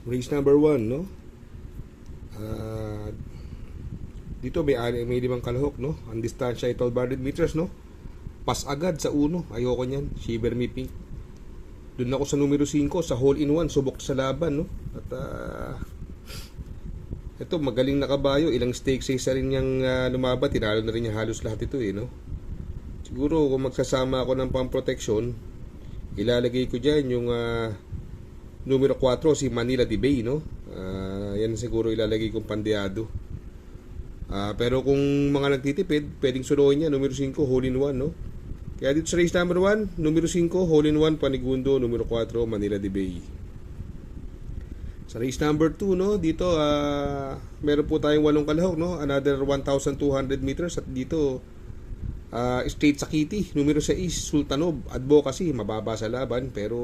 Race number 1, no? Ah, dito may limang kalahok, no? Ang distansya ay 1200 meters, no? Pas agad sa uno. Ayoko niyan. Shiver me pink. Doon ako sa numero 5 sa hole in one. Subok sa laban, no? At ito, magaling na kabayo. Ilang stakes sa rin niyang lumaban. Tinalo na rin niya halos lahat ito, eh, no? Siguro kung magsasama ako ng pang-protection, ilalagay ko dyan yung numero 4, si Manila de Bay, no? Yan siguro ilalagay kong pandeado. Pero kung mga nagtitipid, pwedeng sunuhin niya, numero 5, hole in one, no? Kaya dito sa race number 1, numero 5, hole in one, Panigundo, numero 4, Manila de Bay. Sa race number 2, no, dito meron po tayong 8 kalahok, no? Another 1,200 meters at dito State Sakiti, numero 6, Sultanov, Advocacy, mababa sa laban pero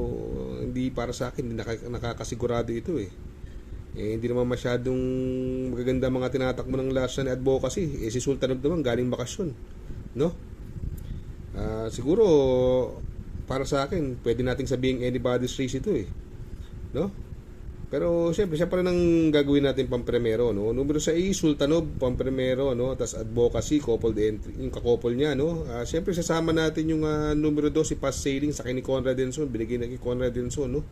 hindi para sa akin, hindi nakakasigurado ito eh. Hindi naman masyadong magaganda mga tinatakbo ng last ni Advocacy. Si Sultanov naman galing bakasyon, no? Siguro para sa akin, pwede nating sabihin anybody's race ito eh, no? Pero siyempre, siya pa rin ang gagawin natin pampremero, no? Numero 6, Sultanov, pampremero, no? Tapos Advocacy, coupled entry, yung kakouple niya, no? Siyempre, sasama natin yung numero 2, si Pass Sailing, sa ni Conrad Denson, binigay na kay Conrad Denson, no?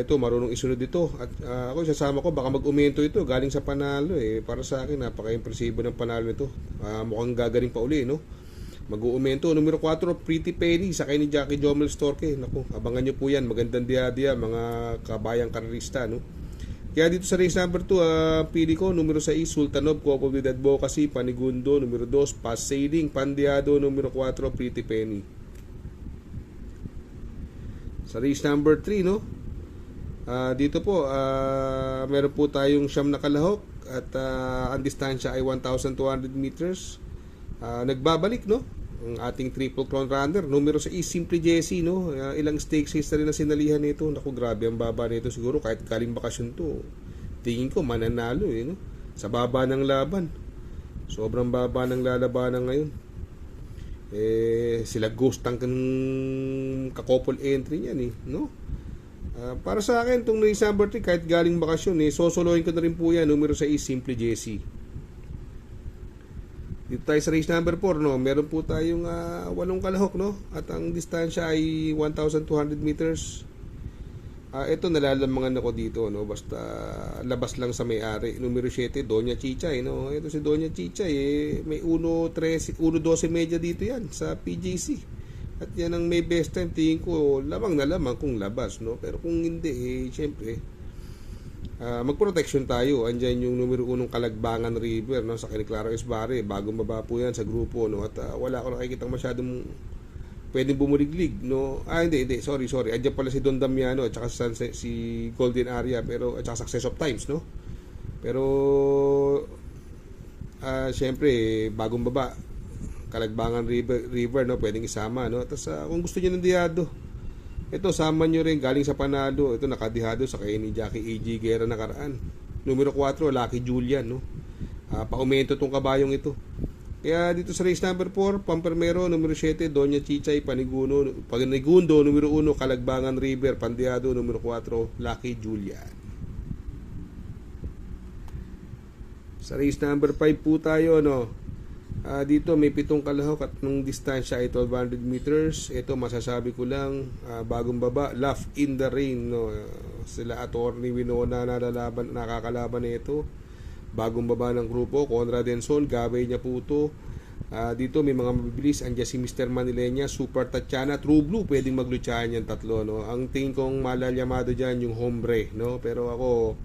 Ito, marunong isunod dito. At ako, sasama ko, baka mag-umento ito, galing sa panalo, eh. Para sa akin, napaka-impresibo ng panalo nito. Mukhang gagaling pa uli, no? Mag-uumento. Numero 4, Pretty Penny, sakay ni Jackie Jomel Storke. Naku, abangan nyo po yan. Magandang diya-diya, mga kabayang karista, no? Kaya dito sa race number 2, pili ko, numero 6, Sultanov, coupled with Advocacy, Panigundo, numero 2, Pass Sailing, Pandeado, numero 4, Pretty Penny. Sa race number 3, no? Dito po, meron po tayong siyam na kalahok at ang distansya ay 1,200 meters. Nagbabalik, no? Ang ating triple crown runner, numero 6, Simply Jesse, no? Ilang stakes history na sinalihan nito. Naku, grabe ang baba nito. Siguro kahit galing bakasyon to, tingin ko mananalo, eh, no? Sa baba ng laban. Sobrang baba ng lalabanan ngayon. Sila Ghost Tank ang kakouple entry niyan, eh, no? Para sa akin, itong race number 3, kahit galing bakasyon, sosolohin ko na rin po yan, numero 6, Simply Jesse. Dito tayo sa race number 4, no? Meron po tayong 8 kalahok, no? At ang distansya ay 1,200 meters. Ito, nalalamangan ako dito, no? Basta labas lang sa may-ari. Numero 7, Doña Chichay, no? Ito si Doña Chichay, may 1.12 media dito yan sa PJC. At yan ang may best time. Tingin ko, lamang na lamang kung labas, no? Pero kung hindi, syempre, mag-protection tayo. Andyan yung numero 1 Kalagbangan River, no, sa Claro Esbarre. Bagong baba po yan sa grupo, no, at wala ko nakikita masyadong pwedeng bumuliglig, no. Hindi, sorry. Andyan pala si Don Damiano at saka si Golden Area, pero at saka Success of Times, no. Pero syempre, bagong baba Kalagbangan River, no, pwedeng isama, no. Tapos kung gusto niyo ng diado, ito, sama nyo rin, galing sa panalo. Ito, nakadihado sa kay ni Jackie A.G. Guerra nakaraan. Numero 4, Lucky Julian, no? Paumento tong kabayong ito. Kaya dito sa race number 4, Pampermero, numero 7, Doña Chichay, Panigundo, numero 1, Kalagbangan River, Pandeado, numero 4, Lucky Julian. Sa race number 5 po tayo, no? Dito may 7 kalahok at nung distansya ay 1,200 meters. Ito, masasabi ko lang, bagong baba, Laugh in the Rain, no? Sila Attorney Winona nakakalaban nito. Bagong baba ng grupo, Conrad Denson, gabay niya po ito. Dito may mga mabibilis. Andiyan si Mr. Manilenya, Super Tatiana, True Blue, pwedeng maglutsahan yan tatlo, no? Ang tingin kong malalyamado dyan yung Hombre, no? Pero ako,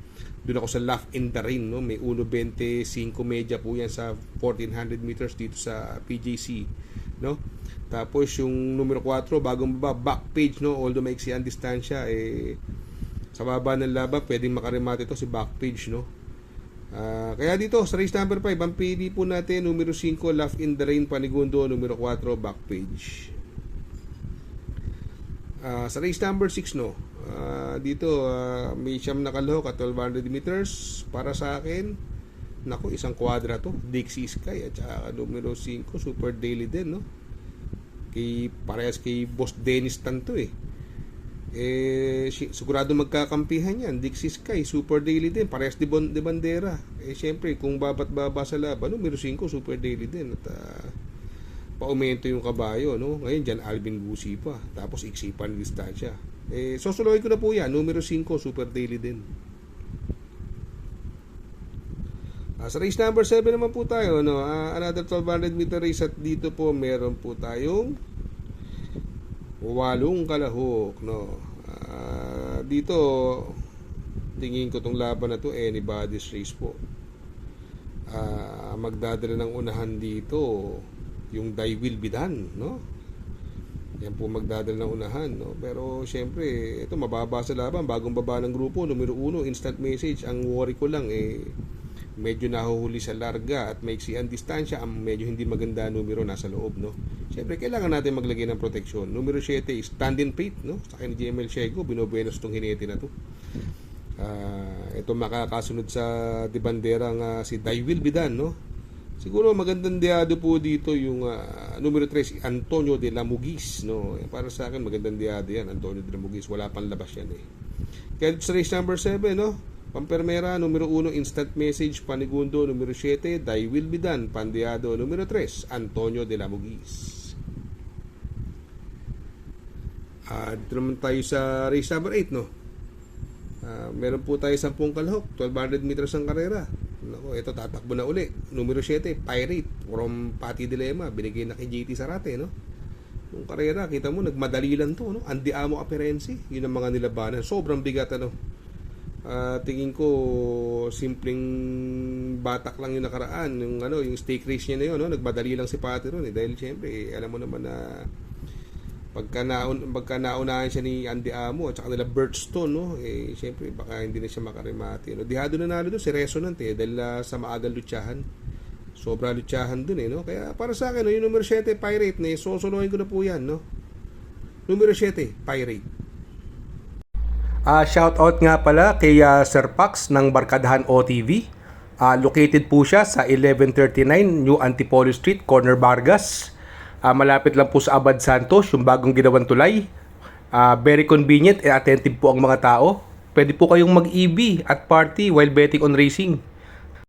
doon ako sa Laugh in the Rain, no? May 1.25 media po yan sa 1,400 meters dito sa PJC, no? Tapos yung numero 4, bagong baba, Back Page, no? Although maiksi ang distansya, sa baba ng laban, pwedeng makaremate ito si Back Page, no? Kaya dito sa race number 5, ang pili po natin, numero 5, Laugh in the Rain, Panigundo, numero 4, Back Page. Sa race number 6, no, dito may siyam na kalahok at 1,200 meters. Para sa akin, naku, isang kwadra to, Dixie Sky, at saka numero 5, Super Daily din, no? Parehas kay Boss Dennis Tanto, Sigurado magkakampihan yan. Dixie Sky, Super Daily din. Parehas de bandera. Siyempre, kung babat baba sa laban, numero 5, Super Daily din. At paumento yung kabayo, no? Ngayon dyan, Alvin Gusi pa. Tapos iksipan distansya. Sosolohin ko na po yan. Numero 5, Super Daily din. Sa race number 7 naman po tayo, no? Another 1200 meter race at dito po meron po tayong 8 kalahok, no? Dito tingin ko tong laban na to anybody's race po. Magdadala ng unahan dito yung Die Will Be Done, no? Yan po magdadala ng unahan, no? Pero syempre ito mababa sa laban, bagong baba ng grupo, numero 1 instant message. Ang worry ko lang medyo nahuhuli sa larga at maiksi ang distansya, ang medyo hindi maganda numero nasa loob, no? Siyempre kailangan natin maglagay ng proteksyon. Numero 7 is Stand-in Faith, no? Sa akin ni JML Shego, binobuenos tong hinete na to. Ito makakasunod sa de banderang si Die Will Be Done, no? Siguro magandang diado po dito yung numero 3 Antonio de la Mugis, no? Para sa akin magandang diado yan, Antonio de la Mugis, wala pang labas yan Kaya sa race number 7, no? Pampermera, numero 1, Instant Message, Panigundo, numero 7, Die Will Be Done, Pandeado, numero 3, Antonio de la Mugis. Dito naman tayo sa race number 8, no? Meron po tayo 10 kalahok, 1200 meters ang karera. Nako, ito tatakbo na uli. Numero 7, Pirate, from Pati Dilema, binigay na kay JT Sarate, no? Yung karera, kita mo, nagmadali lang to, no? Andiamo Aperensi, yun ang mga nilabanan. Sobrang bigat, ano? Tingin ko simpleng batak lang yung nakaraan, yung stake race niya na yun, no? Nagmadali lang si Pati ron dahil syempre alam mo naman na pagka naunahan siya ni Andy Amo at saka nila Birchstone, no? Syempre baka hindi na siya makarimati, no? Dihado na nalo doon si Resonant dahil sa maagang lutsahan, sobra lutsahan doon no? Kaya para sa akin, no, yung numero 7 Pirate na sosolohin ko na po yan, no? Numero 7 Pirate. Shout out nga pala kay Sir Pax ng Barkadahan OTV. Located po siya sa 1139 New Antipolo Street, Corner Vargas. Malapit lang po sa Abad Santos, yung bagong ginawang tulay. Very convenient and attentive po ang mga tao. Pwede po kayong mag-EB at party while betting on racing.